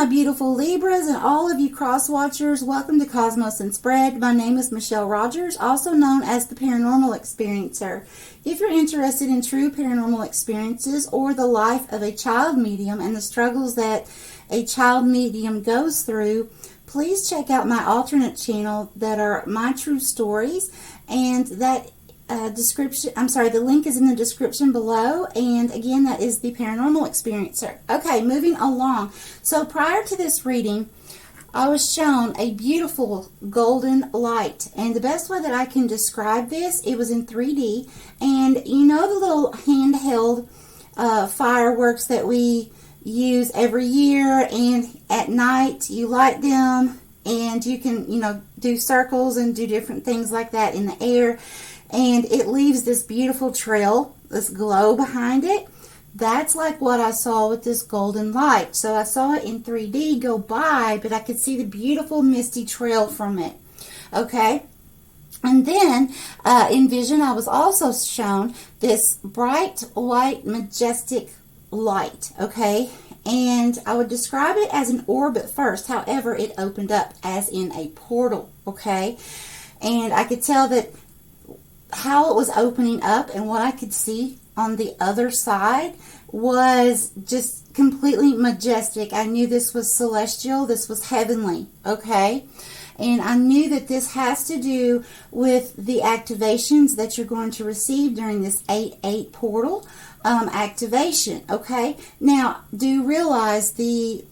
my beautiful Libras and all of you cross watchers. Welcome to Cosmos and Spread. My name is Michelle Rogers, also known as the Paranormal Experiencer. If you're interested in true paranormal experiences or the life of a child medium and the struggles that a child medium goes through, please check out my alternate channel that are My True Stories, and that the link is in the description below, and again, that is the Paranormal Experiencer. Okay, moving along. So prior to this reading, I was shown a beautiful golden light, and the best way that I can describe this, it was in 3D, and you know the little handheld fireworks that we use every year, and at night you light them, and you can, do circles and do different things like that in the air, and it leaves this beautiful trail, this glow behind it. That's like what I saw with this golden light. So I saw it in 3D go by, but I could see the beautiful misty trail from it. Okay? And then in vision, I was also shown this bright, white, majestic light. Okay? And I would describe it as an orb at first. However, it opened up as in a portal. Okay? And I could tell that how it was opening up and what I could see on the other side was just completely majestic. I knew this was celestial, this was heavenly, okay? And I knew that this has to do with the activations that you're going to receive during this 8/8 portal activation, okay? Now, do realize the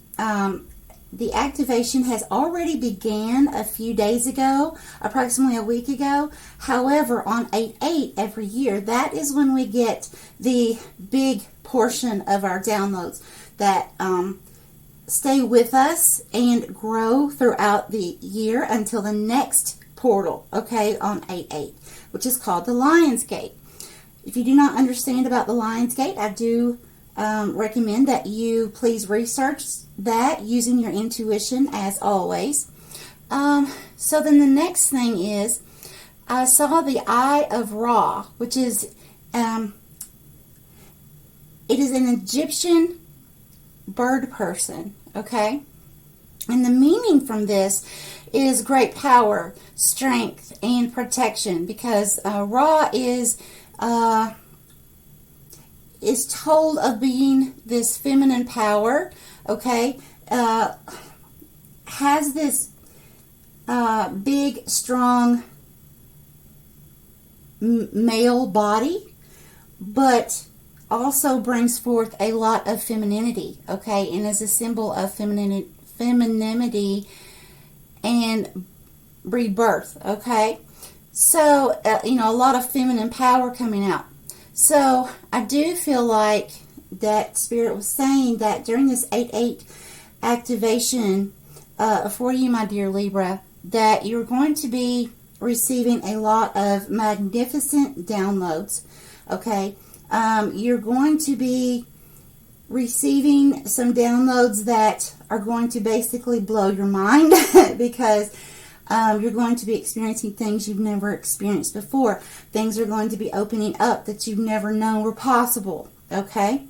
activation has already began a few days ago, approximately a week ago. However, on 8/8 every year, that is when we get the big portion of our downloads that stay with us and grow throughout the year until the next portal, okay, on 8/8, which is called the Lion's Gate. If you do not understand about the Lion's Gate, I do recommend that you please research that using your intuition as always. So then the next thing is I saw the Eye of Ra, which is it is an Egyptian bird person, okay? And the meaning from this is great power, strength, and protection, because Ra is told of being this feminine power, okay, has this big, strong male body, but also brings forth a lot of femininity, okay, and is a symbol of femininity and rebirth, okay? So, a lot of feminine power coming out. So, I do feel like that Spirit was saying that during this 8/8 activation for you, my dear Libra, that you're going to be receiving a lot of magnificent downloads, okay? You're going to be receiving some downloads that are going to basically blow your mind because you're going to be experiencing things you've never experienced before. Things are going to be opening up that you've never known were possible, okay?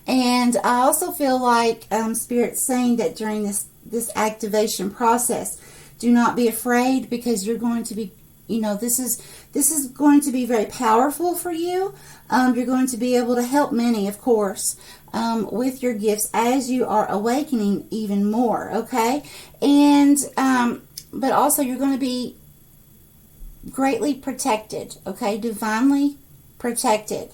And I also feel like Spirit's saying that during this activation process, do not be afraid, because you're going to be, this is going to be very powerful for you. You're going to be able to help many, of course, with your gifts as you are awakening even more, okay? And but also you're going to be greatly protected, okay? Divinely protected.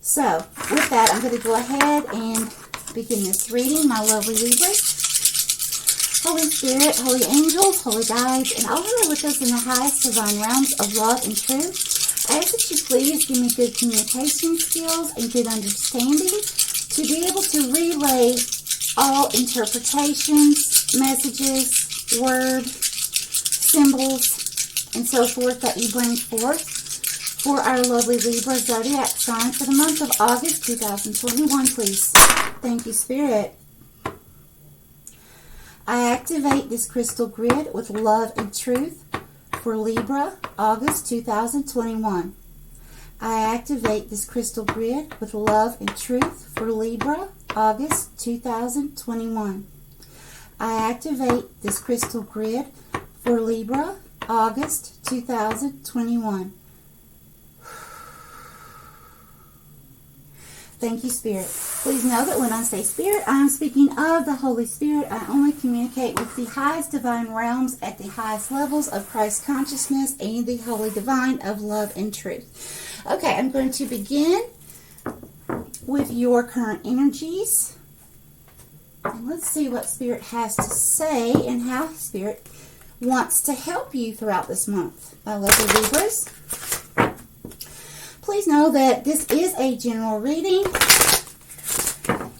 So, with that, I'm going to go ahead and begin this reading, my lovely Libras. Holy Spirit, Holy Angels, Holy Guides, and all who are with us in the highest divine realms of love and truth, I ask that you please give me good communication skills and good understanding to be able to relay all interpretations, messages, words, symbols, and so forth that you bring forth for our lovely Libra zodiac sign for the month of August 2021, please. Thank you, Spirit. I activate this crystal grid with love and truth for Libra, August 2021. I activate this crystal grid with love and truth for Libra, August 2021. I activate this crystal grid for Libra, August 2021. Thank you, Spirit. Please know that when I say Spirit, I am speaking of the Holy Spirit. I only communicate with the highest divine realms at the highest levels of Christ consciousness and the Holy Divine of love and truth. Okay, I'm going to begin with your current energies. And let's see what Spirit has to say and how Spirit wants to help you throughout this month. I love the Libras. Please know that this is a general reading.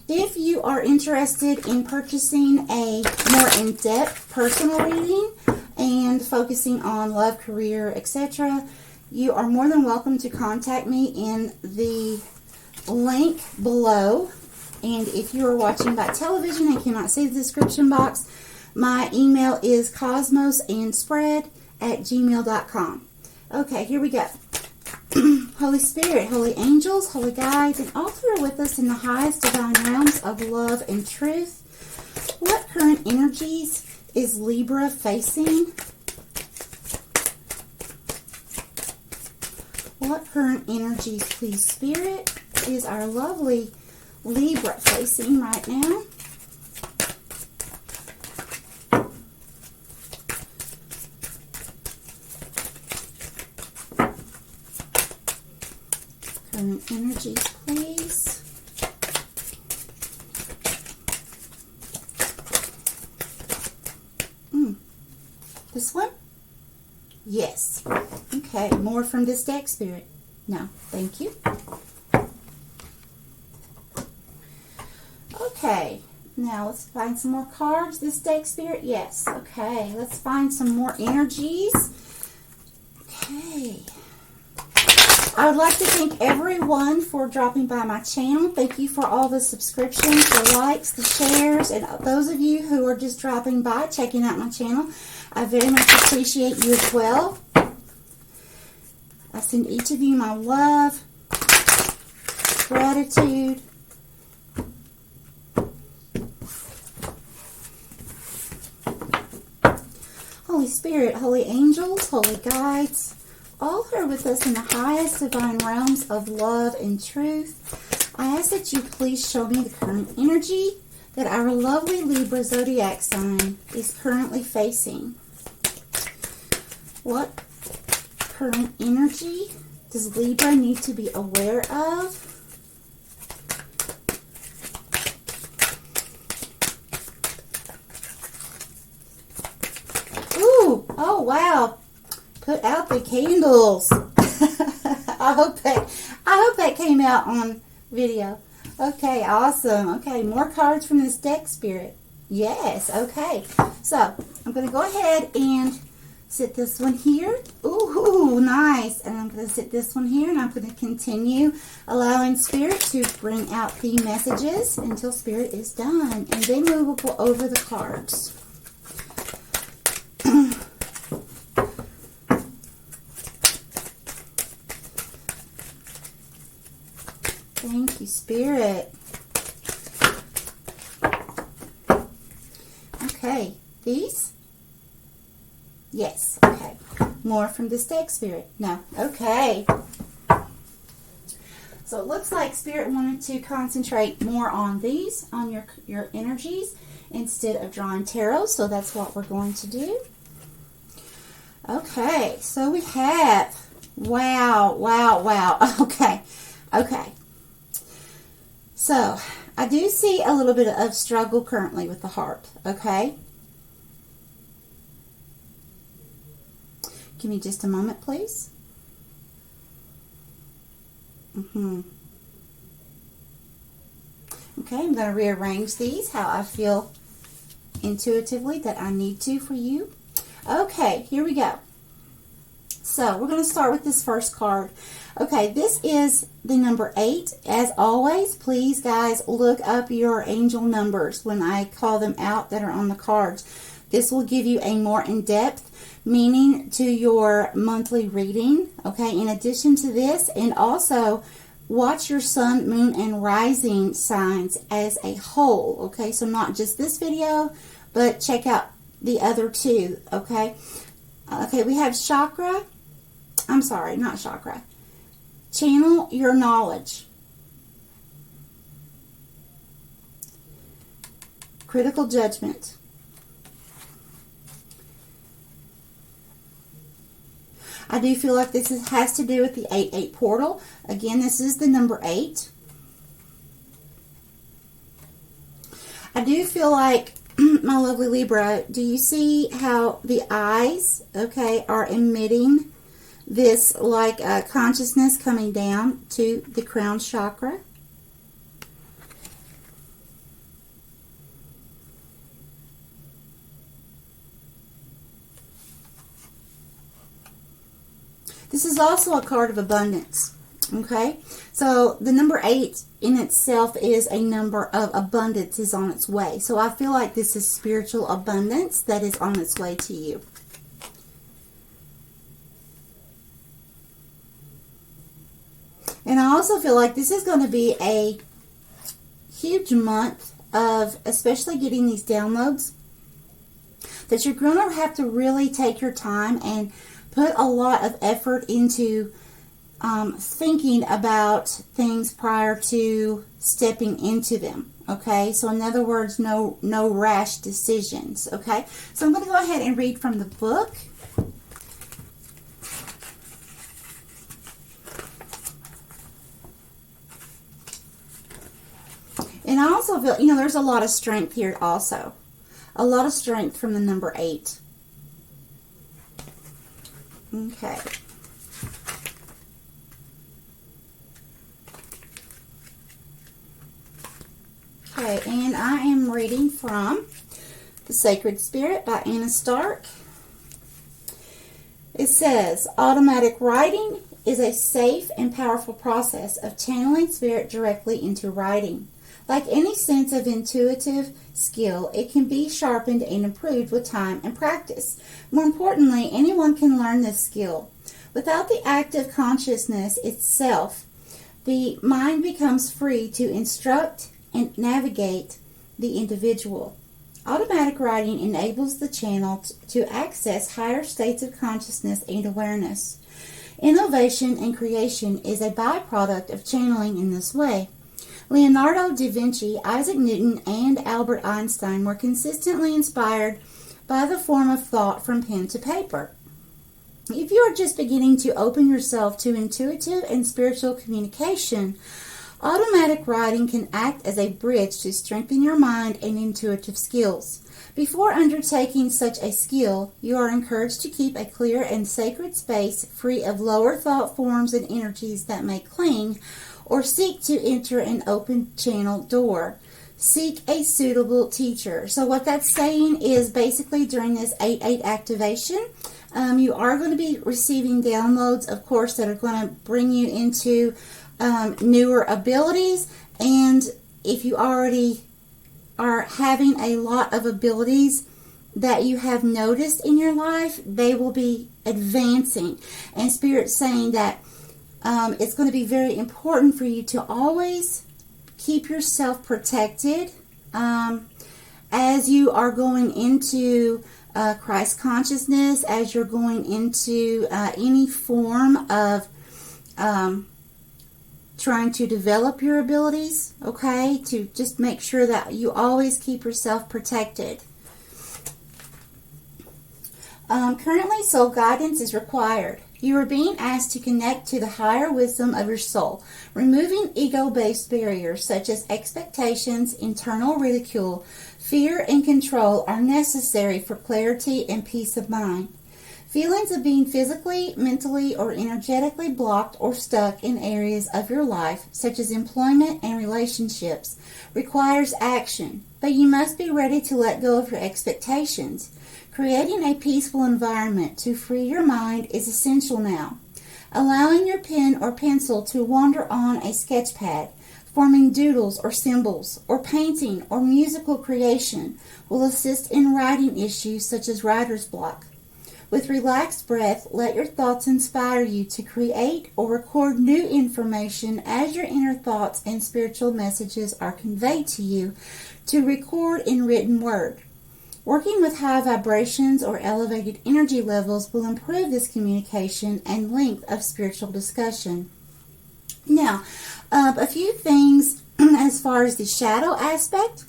If you are interested in purchasing a more in-depth personal reading and focusing on love, career, etc., you are more than welcome to contact me in the link below. And if you are watching by television and cannot see the description box, my email is cosmosandspread@gmail.com. Okay, here we go. Holy Spirit, Holy Angels, Holy Guides, and all who are with us in the highest divine realms of love and truth. What current energies is Libra facing? What current energies, please, Spirit, is our lovely Libra facing right now? Current energies, please. This one? Yes. Okay, more from this deck, Spirit. No, thank you. Okay, now let's find some more cards. This deck, Spirit? Yes. Okay, let's find some more energies. Okay. I would like to thank everyone for dropping by my channel. Thank you for all the subscriptions, the likes, the shares, and those of you who are just dropping by, checking out my channel. I very much appreciate you as well. I send each of you my love, gratitude, Holy Spirit, Holy Angels, Holy Guides, all who are with us in the highest divine realms of love and truth. I ask that you please show me the current energy that our lovely Libra zodiac sign is currently facing. What current energy does Libra need to be aware of? Ooh, oh wow. Put out the candles. I hope that came out on video. Okay, awesome. Okay, more cards from this deck, Spirit. Yes, okay. So, I'm going to go ahead and sit this one here. Ooh, nice. And I'm going to sit this one here, and I'm going to continue allowing Spirit to bring out the messages until Spirit is done. And then we will go over the cards. Thank you, Spirit. Okay, these? Yes, okay. More from this deck, Spirit? No, okay. So it looks like Spirit wanted to concentrate more on these, on your energies, instead of drawing tarot, so that's what we're going to do. Okay, so we have, wow. Okay. So, I do see a little bit of struggle currently with the heart, okay? Give me just a moment, please. Okay, I'm going to rearrange these how I feel intuitively that I need to for you. Okay, here we go. So, we're going to start with this first card. Okay, this is the number 8. As always, please, guys, look up your angel numbers when I call them out that are on the cards. This will give you a more in-depth meaning to your monthly reading, okay, in addition to this. And also, watch your sun, moon, and rising signs as a whole, okay? So, not just this video, but check out the other two, okay? Okay, we have chakra. I'm sorry, not chakra. Channel your knowledge. Critical judgment. I do feel like this has to do with the 8-8 portal. Again, this is the number 8. I do feel like, my lovely Libra, do you see how the eyes, okay, are emitting this like consciousness coming down to the crown chakra? This is also a card of abundance, okay? So the number 8 in itself is a number of abundance is on its way. So I feel like this is spiritual abundance that is on its way to you. And I also feel like this is going to be a huge month of especially getting these downloads, that you're going to have to really take your time and put a lot of effort into thinking about things prior to stepping into them, okay? So in other words, no rash decisions, okay? So I'm going to go ahead and read from the book. And I also feel, you know, there's a lot of strength here also. A lot of strength from the number 8. Okay. Okay, and I am reading from The Sacred Spirit by Anna Stark. It says, automatic writing is a safe and powerful process of channeling spirit directly into writing. Like any sense of intuitive skill, it can be sharpened and improved with time and practice. More importantly, anyone can learn this skill. Without the active consciousness itself, the mind becomes free to instruct and navigate the individual. Automatic writing enables the channel to access higher states of consciousness and awareness. Innovation and creation is a byproduct of channeling in this way. Leonardo da Vinci, Isaac Newton, and Albert Einstein were consistently inspired by the form of thought from pen to paper. If you are just beginning to open yourself to intuitive and spiritual communication, automatic writing can act as a bridge to strengthen your mind and intuitive skills. Before undertaking such a skill, you are encouraged to keep a clear and sacred space free of lower thought forms and energies that may cling or seek to enter an open channel door. Seek a suitable teacher. So what that's saying is basically during this 8-8 activation, you are going to be receiving downloads, of course, that are going to bring you into newer abilities. And if you already are having a lot of abilities that you have noticed in your life, they will be advancing. And Spirit's saying that it's going to be very important for you to always keep yourself protected as you are going into Christ consciousness, as you're going into any form of trying to develop your abilities, okay? To just make sure that you always keep yourself protected. Currently, soul guidance is required. You are being asked to connect to the higher wisdom of your soul. Removing ego-based barriers such as expectations, internal ridicule, fear, and control are necessary for clarity and peace of mind. Feelings of being physically, mentally, or energetically blocked or stuck in areas of your life, such as employment and relationships, requires action, but you must be ready to let go of your expectations. Creating a peaceful environment to free your mind is essential now. Allowing your pen or pencil to wander on a sketch pad, forming doodles or symbols, or painting or musical creation will assist in writing issues such as writer's block. With relaxed breath, let your thoughts inspire you to create or record new information as your inner thoughts and spiritual messages are conveyed to you to record in written word. Working with high vibrations or elevated energy levels will improve this communication and length of spiritual discussion. Now, a few things as far as the shadow aspect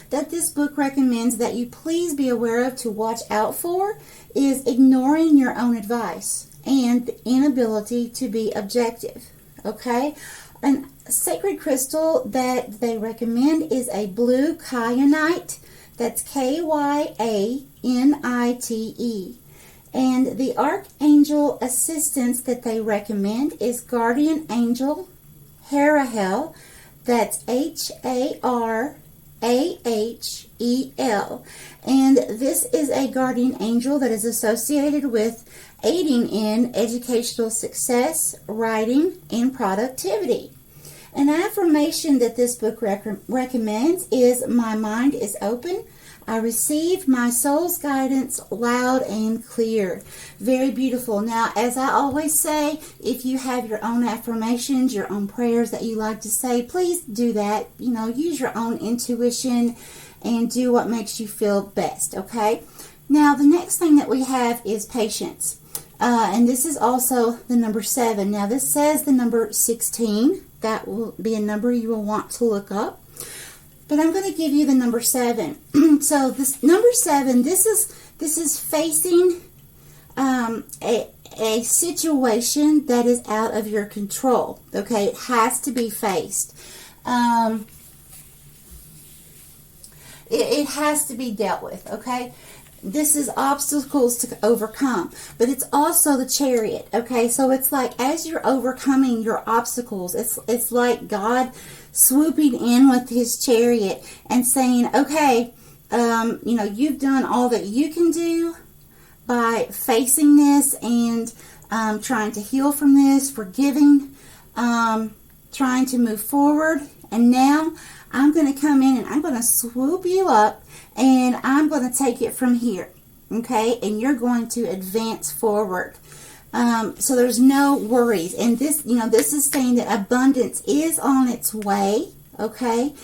that this book recommends that you please be aware of to watch out for is ignoring your own advice and the inability to be objective. Okay? A sacred crystal that they recommend is a blue kyanite. That's Kyanite. And the archangel assistance that they recommend is Guardian Angel Harahel. That's Harahel. And this is a guardian angel that is associated with aiding in educational success, writing, and productivity. An affirmation that this book recommends is, "My mind is open. I receive my soul's guidance loud and clear." Very beautiful. Now, as I always say, if you have your own affirmations, your own prayers that you like to say, please do that. Use your own intuition and do what makes you feel best, okay? Now, the next thing that we have is patience. And this is also the number 7. Now, this says the number 16. That will be a number you will want to look up. But I'm going to give you the number 7. So this number 7, this is facing a situation that is out of your control. Okay, it has to be faced. It has to be dealt with. Okay. This is obstacles to overcome, but it's also the Chariot. Okay, so it's like as you're overcoming your obstacles, it's like God swooping in with His Chariot and saying, "Okay, you've done all that you can do by facing this and trying to heal from this, forgiving, trying to move forward, and now I'm going to come in and I'm going to swoop you up and I'm going to take it from here." Okay, and you're going to advance forward. So there's no worries. And this, this is saying that abundance is on its way. Okay,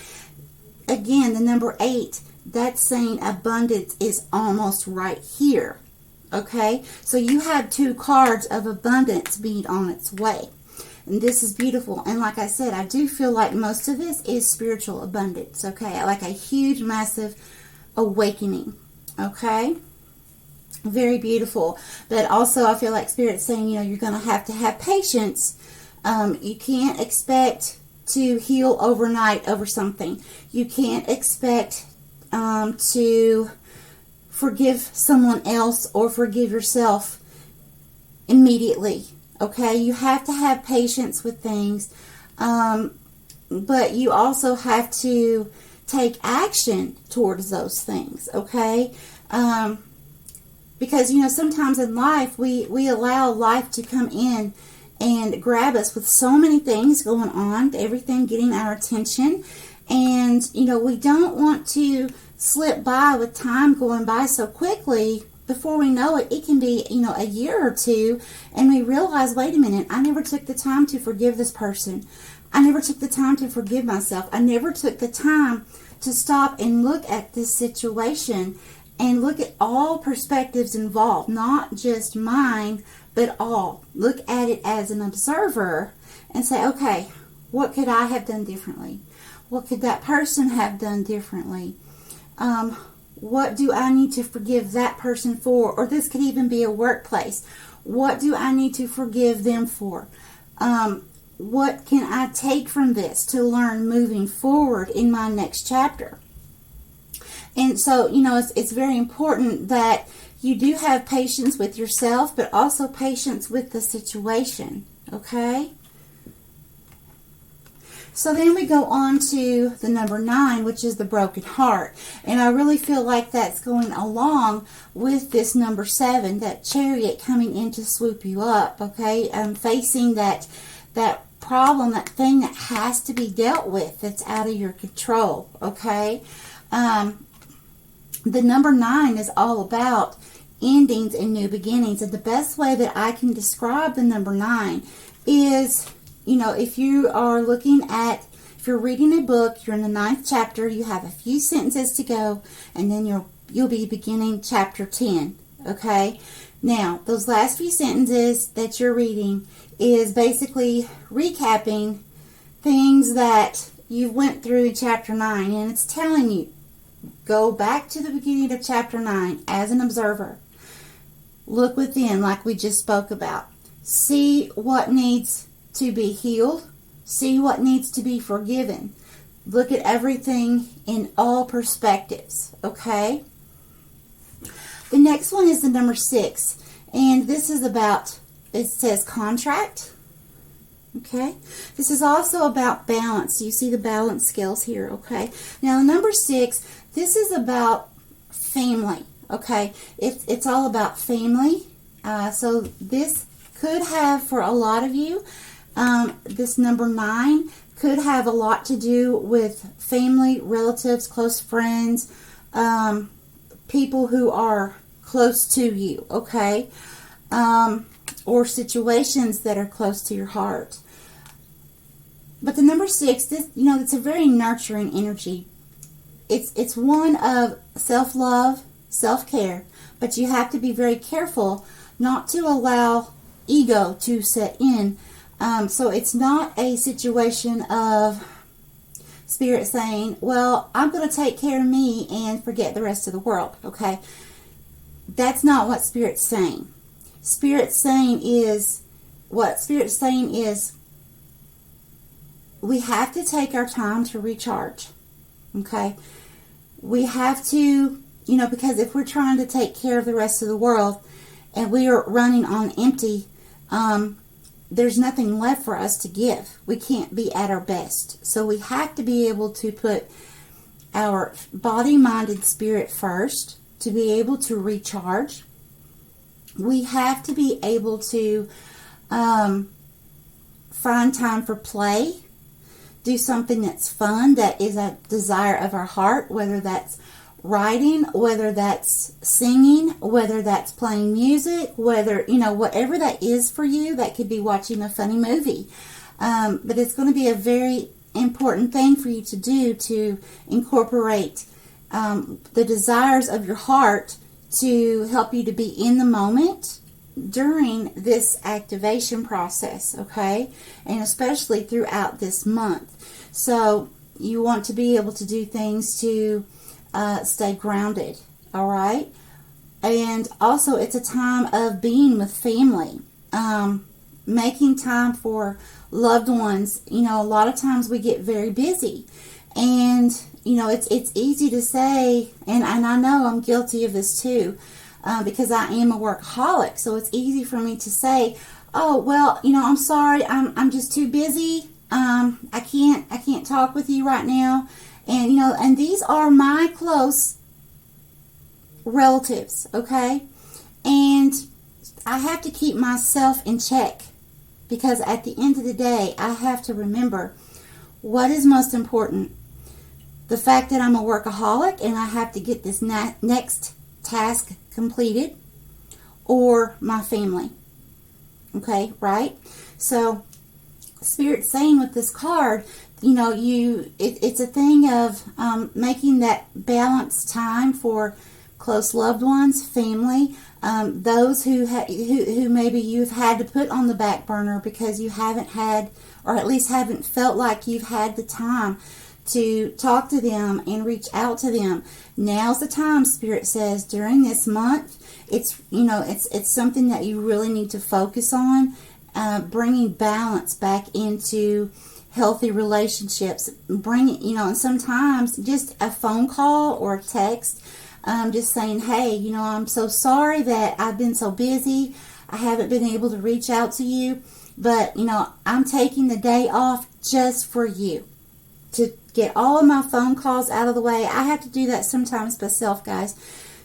again, the number 8, that's saying abundance is almost right here. Okay, so you have 2 cards of abundance being on its way. And this is beautiful. And like I said, I do feel like most of this is spiritual abundance. Okay, like a huge, massive awakening. Okay, very beautiful. But also, I feel like Spirit's saying, you're going to have patience. You can't expect to heal overnight over something. You can't expect to forgive someone else or forgive yourself immediately. Okay, you have to have patience with things, but you also have to take action towards those things, okay? Because, sometimes in life, we allow life to come in and grab us with so many things going on, everything getting our attention, and, we don't want to slip by with time going by so quickly. Before we know it, it can be, a year or 2, and we realize, wait a minute, I never took the time to forgive this person. I never took the time to forgive myself. I never took the time to stop and look at this situation and look at all perspectives involved, not just mine, but all. Look at it as an observer and say, okay, what could I have done differently? What could that person have done differently? What do I need to forgive that person for? Or this could even be a workplace. What do I need to forgive them for? What can I take from this to learn moving forward in my next chapter? And so, it's very important that you do have patience with yourself, but also patience with the situation. Okay? So then we go on to the number 9, which is the broken heart. And I really feel like that's going along with this number 7, that Chariot coming in to swoop you up, okay? Facing that problem, that thing that has to be dealt with that's out of your control, okay? The number 9 is all about endings and new beginnings. And the best way that I can describe the number 9 is, if you are looking at, If you're reading a book, you're in the 9th chapter, you have a few sentences to go, and then you'll be beginning chapter 10, okay? Now, those last few sentences that you're reading is basically recapping things that you went through in chapter 9, and it's telling you, go back to the beginning of chapter 9 as an observer. Look within, like we just spoke about. See what needs to be healed. See what needs to be forgiven. Look at everything in all perspectives, okay? The next one is the number 6, and this is about, it says contract, okay? This is also about balance. You see the balance scales here, okay? Now, number 6, this is about family, okay? It's all about family. So this could have, for a lot of you, this number 9 could have a lot to do with family, relatives, close friends, people who are close to you, okay? Or situations that are close to your heart. But the number 6, this, it's a very nurturing energy. It's one of self-love, self-care, but you have to be very careful not to allow ego to set in. So it's not a situation of Spirit saying, well, I'm going to take care of me and forget the rest of the world, okay? That's not what Spirit's saying. Spirit's saying is we have to take our time to recharge, okay? We have to, because if we're trying to take care of the rest of the world and we are running on empty, there's nothing left for us to give. We can't be at our best. So we have to be able to put our body, mind, and spirit first to be able to recharge. We have to be able to find time for play. Do something that's fun, that is a desire of our heart, whether that's writing, whether that's singing, whether that's playing music, whether, whatever that is for you. That could be watching a funny movie. But it's going to be a very important thing for you to do, to incorporate the desires of your heart to help you to be in the moment during this activation process, okay? And especially throughout this month. So you want to be able to do things to stay grounded, all right? And also, it's a time of being with family, making time for loved ones. A lot of times we get very busy, and it's easy to say, and I know I'm guilty of this too, because I am a workaholic. So it's easy for me to say, oh, well, I'm sorry, I'm just too busy. I can't talk with you right now. And, and these are my close relatives, okay? And I have to keep myself in check, because at the end of the day, I have to remember what is most important. The fact that I'm a workaholic and I have to get this next task completed, or my family, okay, right? So Spirit's saying with this card, it's a thing of making that balanced time for close loved ones, family, those who maybe you've had to put on the back burner because you haven't had, or at least haven't felt like you've had the time to talk to them and reach out to them. Now's the time, Spirit says, during this month. It's something that you really need to focus on, bringing balance back into healthy relationships. And sometimes just a phone call or a text, just saying, hey, I'm so sorry that I've been so busy. I haven't been able to reach out to you, but, I'm taking the day off just for you, to get all of my phone calls out of the way. I have to do that sometimes myself, guys.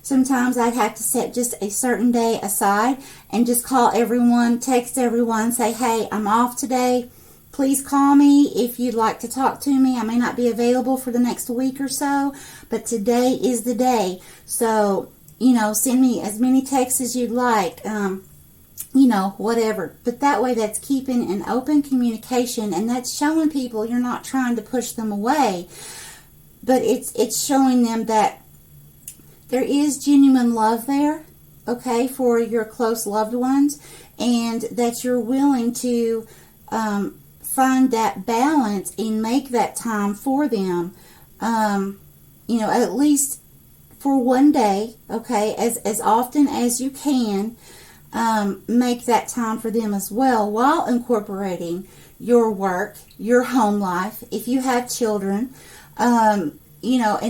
Sometimes I'd have to set just a certain day aside and just call everyone, text everyone, say, hey, I'm off today. Please call me if you'd like to talk to me. I may not be available for the next week or so, but today is the day. So, send me as many texts as you'd like. whatever. But that way, that's keeping an open communication, and that's showing people you're not trying to push them away, but it's showing them that there is genuine love there, okay, for your close loved ones, and that you're willing to find that balance and make that time for them, at least for one day, okay, as often as you can. Make that time for them as well, while incorporating your work, your home life, if you have children, and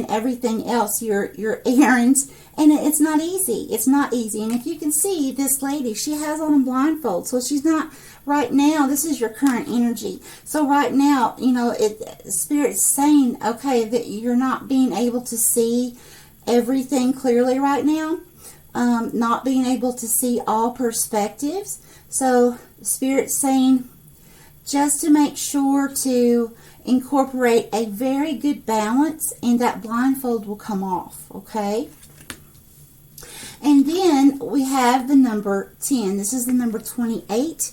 everything else, your errands. And it's not easy. It's not easy. And if you can see this lady, she has on a blindfold, so she's not right now. This is your current energy. So right now, Spirit's saying, okay, that you're not being able to see everything clearly right now. Not being able to see all perspectives. So Spirit's saying just to make sure to incorporate a very good balance, and that blindfold will come off, okay? And then we have the number 10. This is the number 28.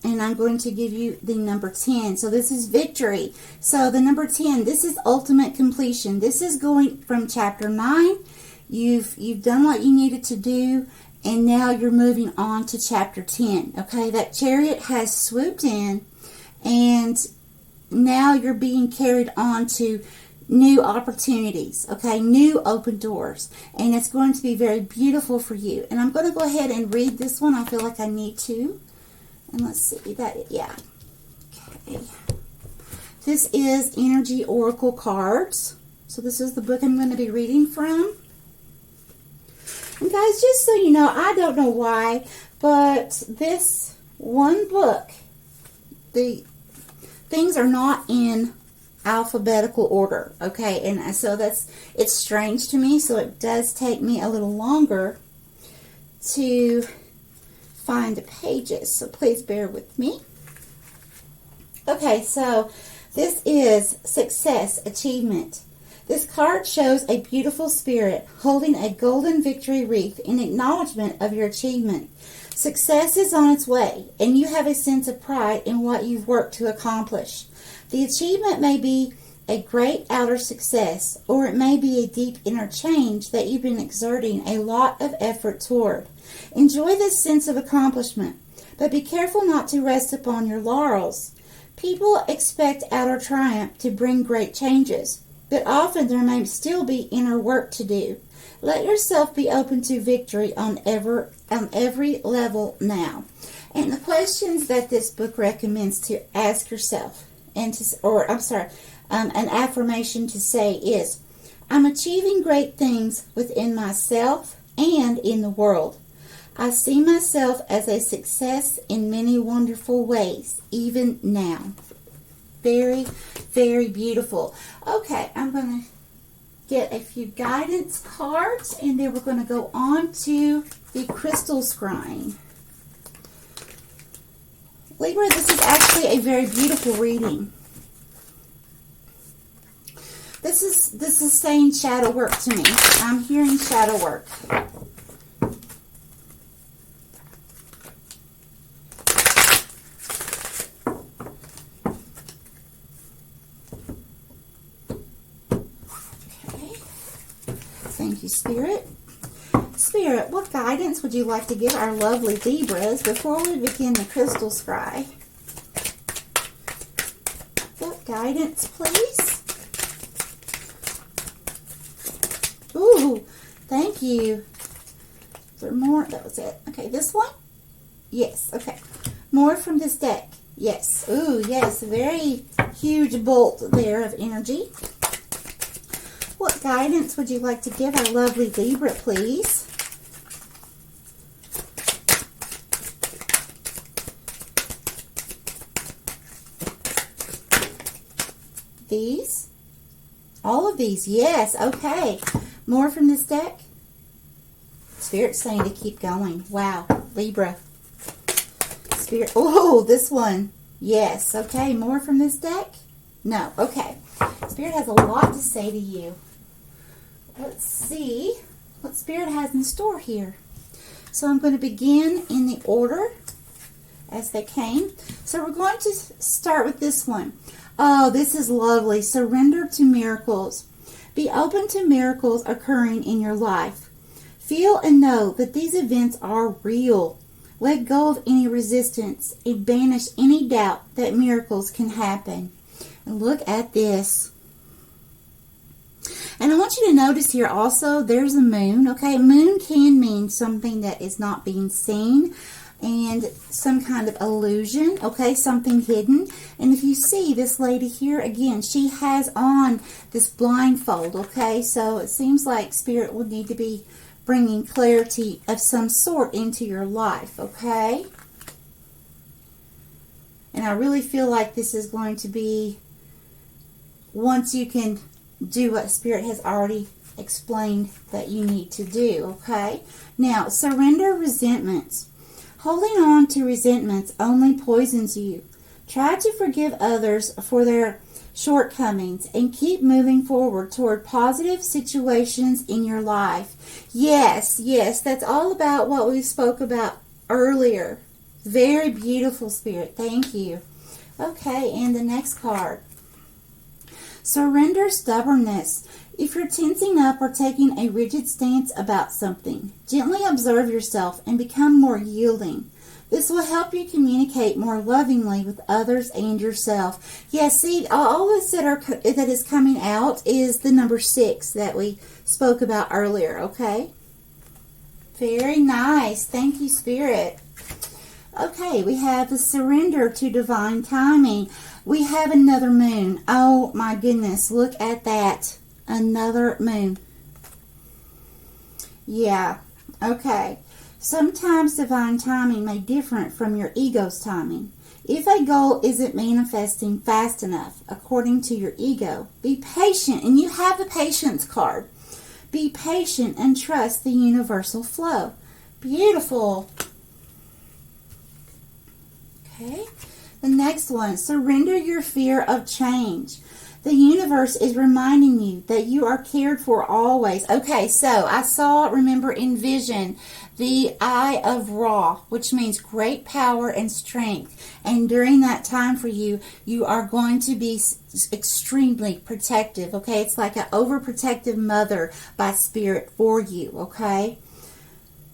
And I'm going to give you the number 10. So this is victory. So the number 10, this is ultimate completion. This is going from chapter 9. You've done what you needed to do, and now you're moving on to chapter 10. Okay, that chariot has swooped in, and now you're being carried on to new opportunities, okay, new open doors, and it's going to be very beautiful for you. And I'm going to go ahead and read this one. I feel like I need to. And let's see that, yeah. Okay. This is Energy Oracle Cards. So this is the book I'm going to be reading from. And guys, just so you know, I don't know why, but this one book, the things are not in alphabetical order, okay? And so it's strange to me, so it does take me a little longer to find the pages, so please bear with me. Okay, so this is Success Achievement. This card shows a beautiful spirit holding a golden victory wreath in acknowledgement of your achievement. Success is on its way, and you have a sense of pride in what you've worked to accomplish. The achievement may be a great outer success, or it may be a deep inner change that you've been exerting a lot of effort toward. Enjoy this sense of accomplishment, but be careful not to rest upon your laurels. People expect outer triumph to bring great changes, but often there may still be inner work to do. Let yourself be open to victory on every level now. And the questions that this book recommends to ask yourself, an affirmation to say is, I'm achieving great things within myself and in the world. I see myself as a success in many wonderful ways, even now. Very, very beautiful. Okay, I'm going to get a few guidance cards, and then we're going to go on to the crystal scrying. Libra, this is actually a very beautiful reading. This is saying shadow work to me. I'm hearing shadow work. Thank you, Spirit. Spirit, what guidance would you like to give our lovely Libras before we begin the crystal scry? What guidance, please? Ooh, thank you. Is there more? That was it. Okay, this one? Yes, okay. More from this deck. Yes. Ooh, yes, very huge bolt there of energy. What guidance would you like to give our lovely Libra, please? These? All of these, yes, okay. More from this deck? Spirit's saying to keep going. Wow, Libra. Spirit, oh, this one. Yes, okay. More from this deck? No, okay. Spirit has a lot to say to you. Let's see what Spirit has in store here. So I'm going to begin in the order as they came. So we're going to start with this one. Oh, this is lovely. Surrender to miracles. Be open to miracles occurring in your life. Feel and know that these events are real. Let go of any resistance and banish any doubt that miracles can happen. And look at this. And I want you to notice here also, there's a moon, okay? Moon can mean something that is not being seen and some kind of illusion, okay? Something hidden. And if you see this lady here, again, she has on this blindfold, okay? So it seems like Spirit will need to be bringing clarity of some sort into your life, okay? And I really feel like this is going to be, once you can do what Spirit has already explained that you need to do, okay? Now, surrender resentments. Holding on to resentments only poisons you. Try to forgive others for their shortcomings and keep moving forward toward positive situations in your life. Yes, yes, that's all about what we spoke about earlier. Very beautiful, Spirit. Thank you. Okay, and the next card. Surrender stubbornness. If you're tensing up or taking a rigid stance about something, gently observe yourself and become more yielding. This will help you communicate more lovingly with others and yourself. Yeah, see, all this that is coming out is the number 6 that we spoke about earlier, okay? Very nice. Thank you, Spirit. Okay, we have the surrender to divine timing. We have another moon. Oh, my goodness. Look at that. Another moon. Yeah. Okay. Sometimes divine timing may differ from your ego's timing. If a goal isn't manifesting fast enough, according to your ego, be patient. And you have the patience card. Be patient and trust the universal flow. Beautiful. Okay. The next one, surrender your fear of change. The universe is reminding you that you are cared for always. Okay, so I remember in vision, the Eye of Ra, which means great power and strength. And during that time for you, you are going to be extremely protective, okay? It's like an overprotective mother by Spirit for you, okay?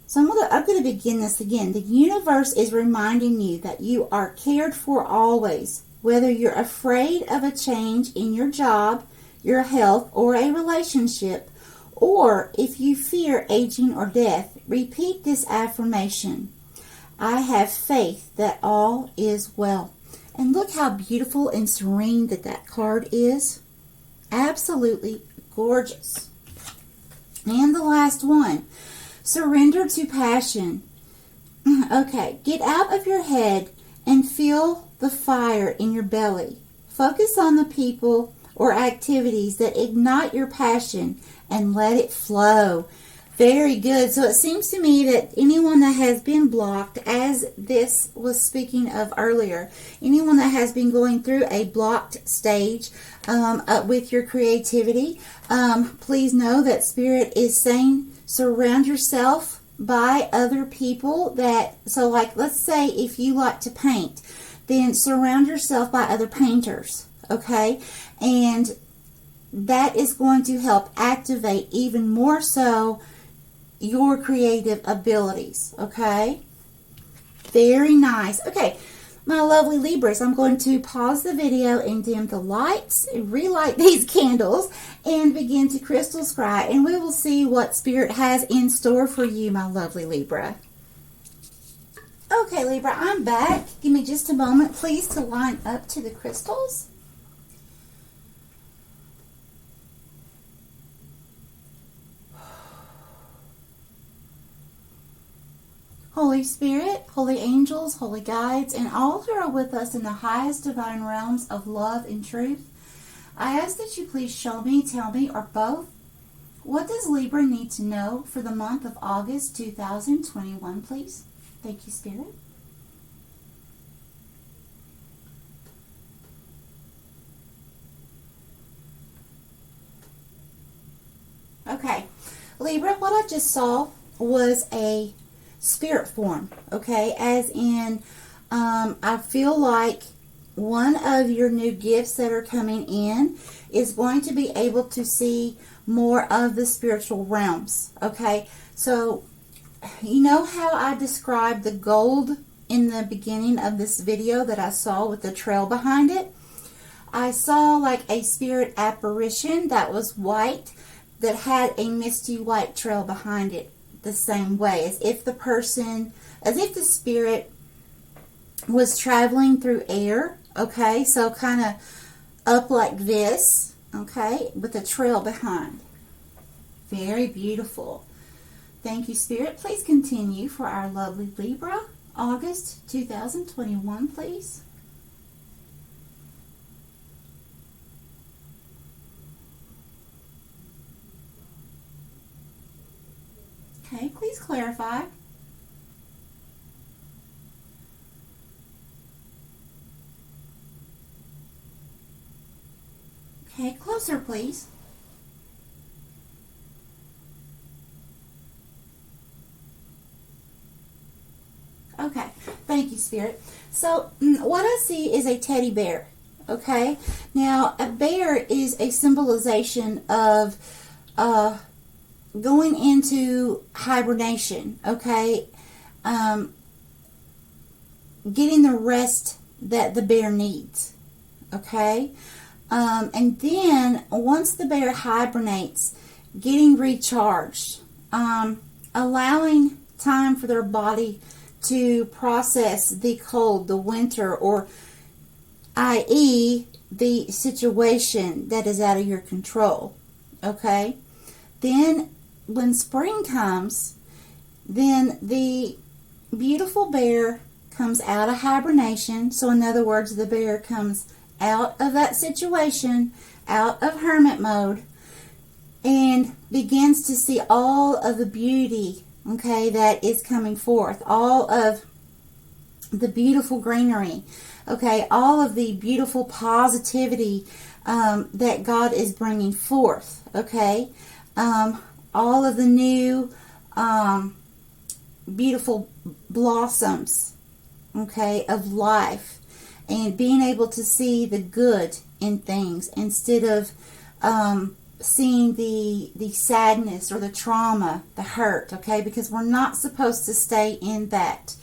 So I'm going to begin this again. The universe is reminding you that you are cared for always, whether you're afraid of a change in your job, your health, or a relationship, or if you fear aging or death. Repeat this affirmation. I have faith that all is well. And look how beautiful and serene that card is. Absolutely gorgeous. And the last one. Surrender to passion. Okay, get out of your head and feel the fire in your belly. Focus on the people or activities that ignite your passion and let it flow. Very good. So it seems to me that anyone that has been blocked, as this was speaking of earlier, anyone that has been going through a blocked stage with your creativity, please know that Spirit is saying, surround yourself by other people so like, let's say if you like to paint, then surround yourself by other painters, okay? And that is going to help activate even more so your creative abilities, okay? Very nice. Okay, my lovely Libras, I'm going to pause the video and dim the lights, and relight these candles, and begin to crystal scry, and we will see what Spirit has in store for you, my lovely Libra. Okay, Libra, I'm back. Give me just a moment, please, to line up to the crystals. Holy Spirit, holy angels, holy guides, and all who are with us in the highest divine realms of love and truth, I ask that you please show me, tell me, or both, what does Libra need to know for the month of August 2021, please? Thank you, Spirit. Okay, Libra, what I just saw was a spirit form, okay? As in, I feel like one of your new gifts that are coming in is going to be able to see more of the spiritual realms, okay? So, you know how I described the gold in the beginning of this video that I saw with the trail behind it? I saw like a spirit apparition that was white that had a misty white trail behind it the same way, as if the spirit was traveling through air, okay? So kind of up like this, okay, with a trail behind. Very beautiful. Thank you, Spirit. Please continue for our lovely Libra, August 2021, please. Okay, please clarify. Okay, closer, please. Okay, thank you, Spirit. So, what I see is a teddy bear, okay? Now, a bear is a symbolization of going into hibernation, okay? Getting the rest that the bear needs, okay? And then, once the bear hibernates, getting recharged, allowing time for their body to process the cold, the winter, or i.e. the situation that is out of your control, okay? Then, when spring comes, then the beautiful bear comes out of hibernation. So, in other words, the bear comes out of that situation, out of hermit mode, and begins to see all of the beauty, okay, that is coming forth, all of the beautiful greenery, okay, all of the beautiful positivity that God is bringing forth, okay, all of the new beautiful blossoms, okay, of life, and being able to see the good in things instead of seeing the sadness or the trauma, the hurt, okay, because we're not supposed to stay in that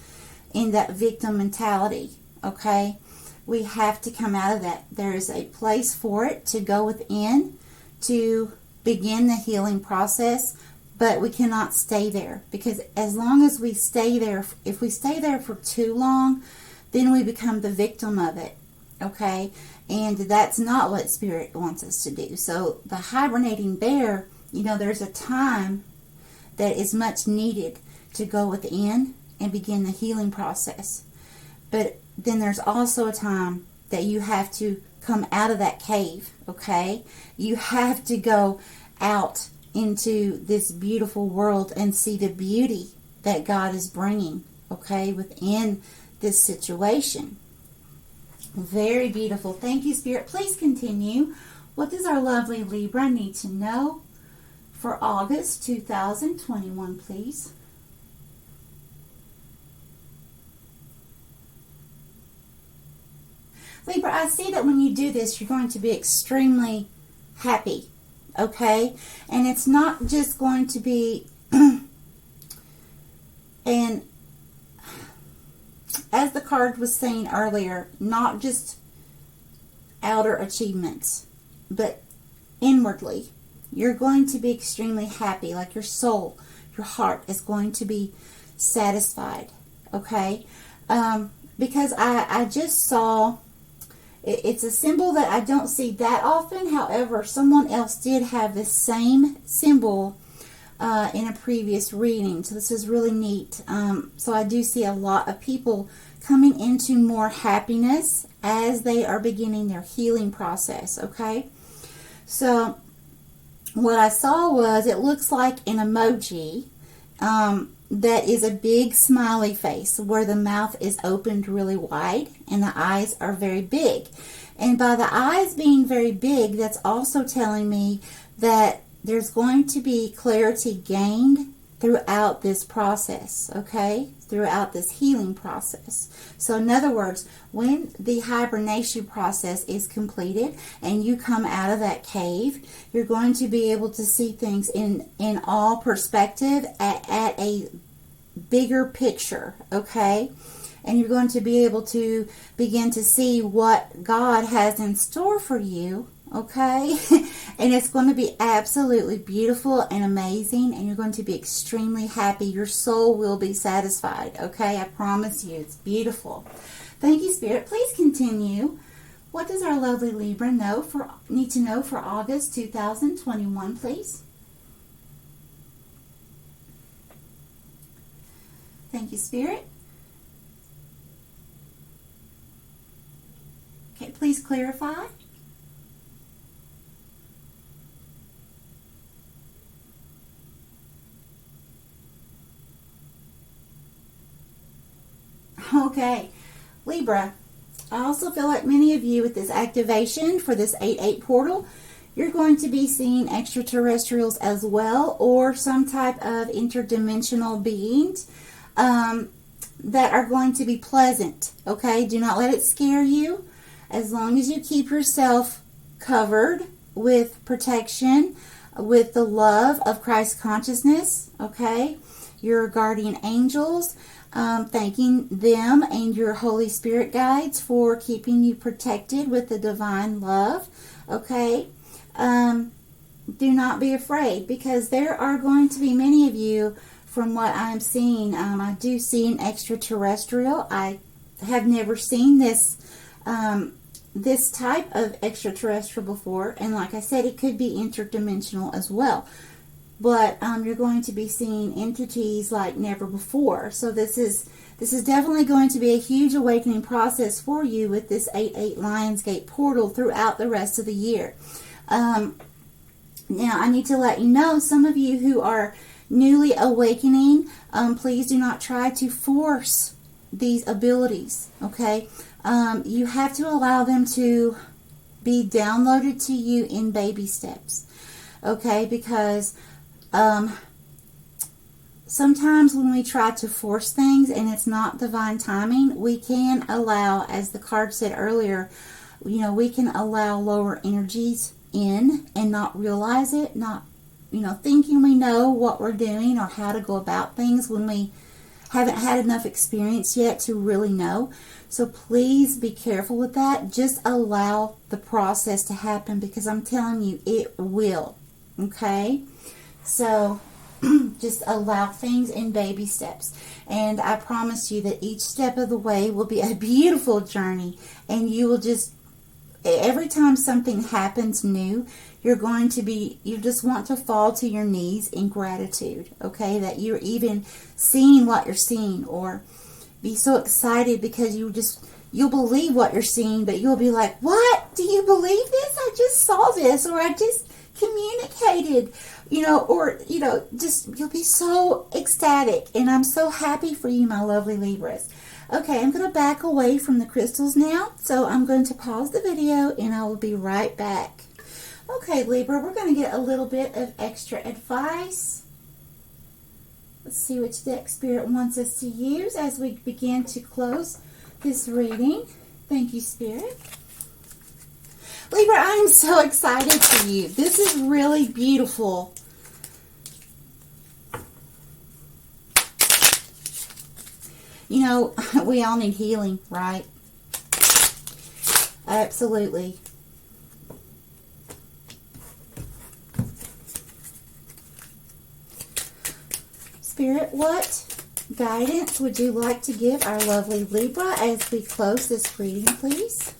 victim mentality, okay? We have to come out of that. There is a place for it to go within to begin the healing process, but we cannot stay there, because as long as we stay there, if we stay there for too long, then we become the victim of it, okay? And that's not what Spirit wants us to do. So the hibernating bear, you know, there's a time that is much needed to go within and begin the healing process. But then there's also a time that you have to come out of that cave, okay? You have to go out into this beautiful world and see the beauty that God is bringing, okay, within this situation. Very beautiful. Thank you, Spirit. Please continue. What does our lovely Libra need to know for August 2021, please? Libra, I see that when you do this, you're going to be extremely happy, okay? And it's not just going to be and as the card was saying earlier, not just outer achievements, but inwardly. You're going to be extremely happy, like your soul, your heart is going to be satisfied, okay? Because I just saw, it's a symbol that I don't see that often. However, someone else did have the same symbol in a previous reading, so this is really neat. So I do see a lot of people coming into more happiness as they are beginning their healing process, okay? So what I saw was, it looks like an emoji that is a big smiley face where the mouth is opened really wide and the eyes are very big. And by the eyes being very big, that's also telling me that there's going to be clarity gained throughout this process, okay? Throughout this healing process. So in other words, when the hibernation process is completed and you come out of that cave, you're going to be able to see things in all perspective at a bigger picture, okay? And you're going to be able to begin to see what God has in store for you, okay? And it's going to be absolutely beautiful and amazing, and you're going to be extremely happy. Your soul will be satisfied, okay? I promise you, it's beautiful. Thank you, Spirit. Please continue. What does our lovely Libra need to know for August 2021, please? Thank you, Spirit. Okay, please clarify. Okay, Libra, I also feel like many of you with this activation for this 8/8 portal, you're going to be seeing extraterrestrials as well, or some type of interdimensional beings that are going to be pleasant, okay? Do not let it scare you. As long as you keep yourself covered with protection, with the love of Christ consciousness, okay? Your guardian angels, thanking them and your Holy Spirit guides for keeping you protected with the divine love, okay? Do not be afraid, because there are going to be many of you, from what I'm seeing. I do see an extraterrestrial. I have never seen this this type of extraterrestrial before, and like I said, it could be interdimensional as well. But you're going to be seeing entities like never before. So this is definitely going to be a huge awakening process for you with this 8/8 Lionsgate portal throughout the rest of the year. Now, I need to let you know, some of you who are newly awakening, please do not try to force these abilities, okay? You have to allow them to be downloaded to you in baby steps, okay? Because sometimes when we try to force things and it's not divine timing, we can allow, as the card said earlier, we can allow lower energies in and not realize it, not, thinking we know what we're doing or how to go about things when we haven't had enough experience yet to really know. So please be careful with that. Just allow the process to happen, because I'm telling you, it will, okay? So just allow things in baby steps. And I promise you that each step of the way will be a beautiful journey. And you will just, every time something happens new, you just want to fall to your knees in gratitude, okay? That you're even seeing what you're seeing, or be so excited because you'll believe what you're seeing, but you'll be like, what? Do you believe this? I just saw this, or I just communicated, you'll be so ecstatic. And I'm so happy for you, my lovely Libras. Okay, I'm going to back away from the crystals now, so I'm going to pause the video and I will be right back. Okay, Libra, we're going to get a little bit of extra advice. Let's see which deck Spirit wants us to use as we begin to close this reading. Thank you, Spirit. Libra, I am so excited for you. This is really beautiful. We all need healing, right? Absolutely. Spirit, what guidance would you like to give our lovely Libra as we close this reading, please?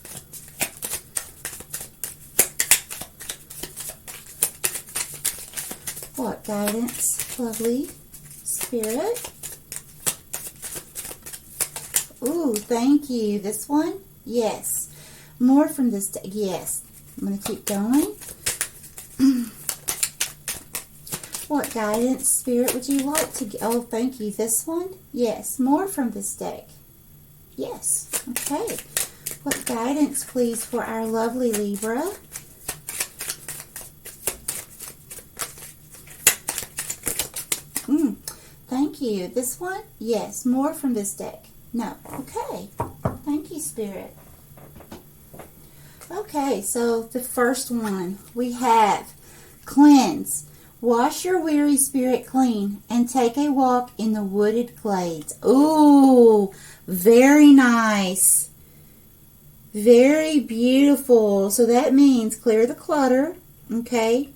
What guidance, lovely Spirit? Ooh, thank you. This one? Yes. More from this. Yes. I'm going to keep going. What guidance, Spirit, would you like to give? Oh, thank you. This one? Yes. More from this deck. Yes. Okay. What guidance, please, for our lovely Libra? you. This one? Yes. More from this deck? No. Okay. Thank you, Spirit. Okay, so the first one we have cleanse. Wash your weary spirit clean and take a walk in the wooded glades. Ooh, very nice. Very beautiful. So that means clear the clutter, okay?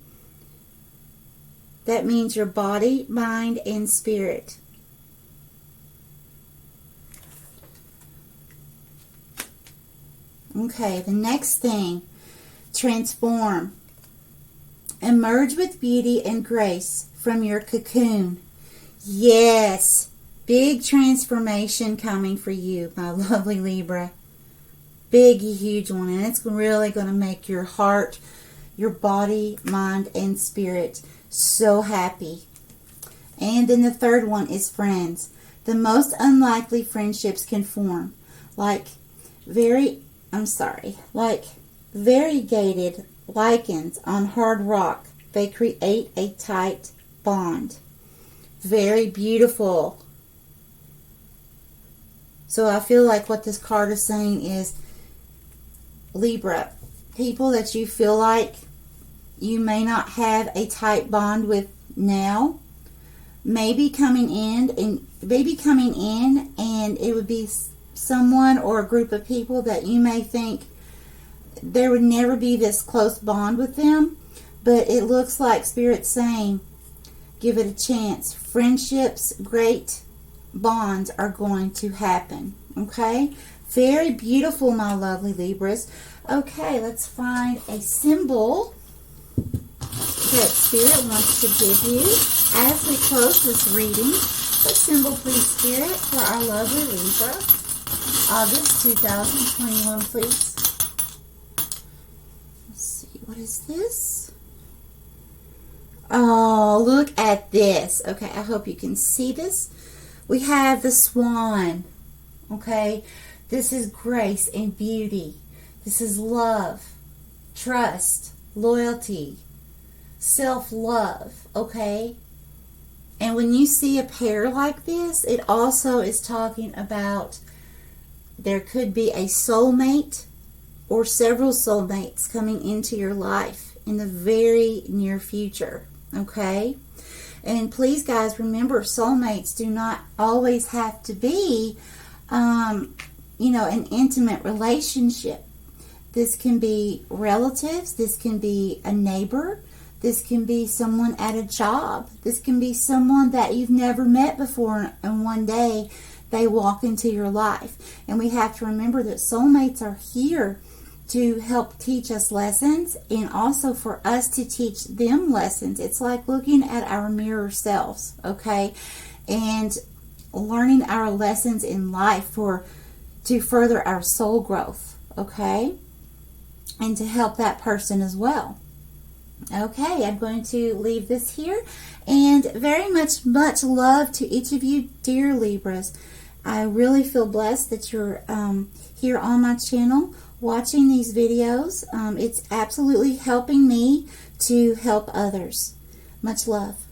That means your body, mind, and spirit. Okay, the next thing, transform. Emerge with beauty and grace from your cocoon. Yes, big transformation coming for you, my lovely Libra. Big, huge one, and it's really going to make your heart, your body, mind, and spirit so happy. And then the third one is friends. The most unlikely friendships can form, like variegated lichens on hard rock. They create a tight bond. Very beautiful. So I feel like what this card is saying is, Libra, people that you feel like you may not have a tight bond with now, maybe coming in, and it would be someone or a group of people that you may think there would never be this close bond with them, but it looks like Spirit's saying, give it a chance. Friendships, great bonds are going to happen. Okay? Very beautiful, my lovely Libras. Okay, let's find a symbol that Spirit wants to give you as we close this reading. What symbol, please, Spirit, for our lovely Libra? August 2021, please. Let's see, what is this? Oh, look at this. Okay, I hope you can see this. We have the swan. Okay, this is grace and beauty. This is love, trust, loyalty, self-love, okay? And when you see a pair like this, it also is talking about there could be a soulmate or several soulmates coming into your life in the very near future, okay? And please, guys, remember, soulmates do not always have to be, an intimate relationship. This can be relatives. This can be a neighbor. This can be someone at a job. This can be someone that you've never met before, and one day they walk into your life. And we have to remember that soulmates are here to help teach us lessons, and also for us to teach them lessons. It's like looking at our mirror selves, okay? And learning our lessons in life to further our soul growth, okay? And to help that person as well. Okay, I'm going to leave this here. And very much love to each of you, dear Libras. I really feel blessed that you're here on my channel watching these videos. It's absolutely helping me to help others. Much love.